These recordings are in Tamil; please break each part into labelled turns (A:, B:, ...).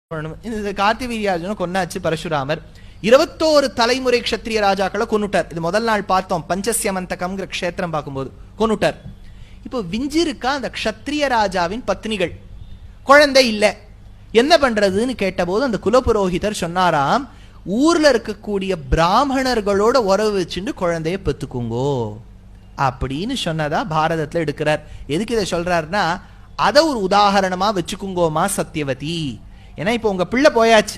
A: இந்த கார்த்திவீர்யார்ஜுன கொன்னாச்சு பரசுராமர். 21 தலைமுறை க்ஷத்ரிய ராஜாக்களை கொன்னுட்டார். இது முதல் நாள் பார்த்தோம், பஞ்சஸ்யமந்தகம்ங்கிற க்ஷேத்திரம் பார்க்கும்போது கொன்னுட்டார். இப்போ விஞ்சிருக்கா அந்த க்ஷத்ரிய ராஜாவின் பத்னிகள், குழந்தை இல்லை, என்ன பண்றதுன்னு கேட்டபோது அந்த குலபுரோகிதர் சொன்னாராம், ஊர்ல இருக்கக்கூடிய பிராமணர்களோட உறவு வச்சுட்டு குழந்தைய பெத்துக்குங்கோ அப்படின்னு சொன்னதா பாரதத்துல எடுக்கிறார். எதுக்கு இதை சொல்றாருன்னா, அதை ஒரு உதாரணமா வச்சுக்குங்கோமா சத்தியவதி. ஏன்னா இப்போ உங்க பிள்ளை போயாச்சு,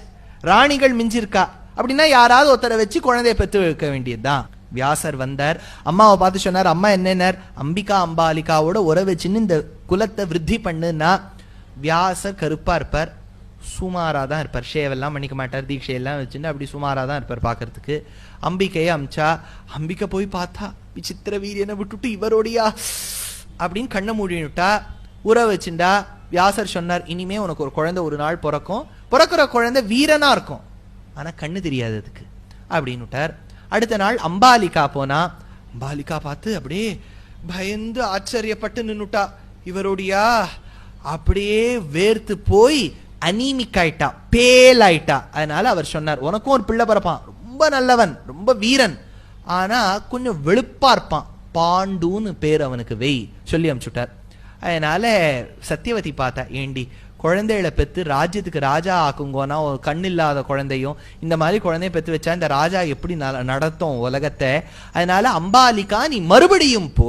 A: ராணிகள் மிஞ்சிருக்கா அப்படின்னா யாராவது ஒருத்தரை வச்சு குழந்தைய பெற்று வைக்க வேண்டியதுதான். வியாசர் வந்தார், அம்மாவை பார்த்து சொன்னார், அம்மா என்னன்னார், அம்பிகா அம்பாலிகாவோட உறவு வச்சுன்னு இந்த குலத்தை விருத்தி பண்ணுன்னா. வியாசர் கருப்பா இருப்பார், சுமாரா தான் இருப்பார், ஷேவெல்லாம் பண்ணிக்க மாட்டார், தீட்சையெல்லாம் வச்சுட்டு அப்படி சுமாரா தான் இருப்பார் பார்க்கறதுக்கு. அம்பிகையை அமிச்சா, அம்பிகை போய் பார்த்தா விசித்திர வீரியனை விட்டுட்டு இவரோடியா அப்படின்னு கண்ணை மூடினுட்டா. உறவு வச்சுண்டா. வியாசர் சொன்னார், இனிமே உனக்கு ஒரு குழந்தை ஒரு நாள் பிறக்கும், பிறக்கிற குழந்தை வீரனா இருக்கும், ஆனா கண்ணு தெரியாது அதுக்கு அப்படின்னுட்டார். அடுத்த நாள் அம்பாலிகா போனா, அம்பாலிகா பார்த்து அப்படியே பயந்து ஆச்சரியப்பட்டு நின்னுட்டா. இவரோடியா அப்படியே வேர்த்து போய் அனீமிக் ஆயிட்டா, பேல் ஆயிட்டா. அதனால அவர் சொன்னார், உனக்கும் ஒரு பிள்ளை பிறப்பான், ரொம்ப நல்லவன், ரொம்ப வீரன், ஆனா கொஞ்சம் வெளுப்பா இருப்பான், பாண்டுன்னு பேர் அவனுக்கு வெய் சொல்லி அனுப்பிச்சுட்டார். அதனால சத்தியவதி பார்த்தா, ஏண்டி குழந்தைகளை பெற்று ராஜ்யத்துக்கு ராஜா ஆக்குங்கோனா, ஒரு கண் இல்லாத குழந்தையும் இந்த மாதிரி குழந்தைய பெற்று வச்சா இந்த ராஜா எப்படி நடத்தும் உலகத்தை. அதனால அம்பாலிகா நீ மறுபடியும் போ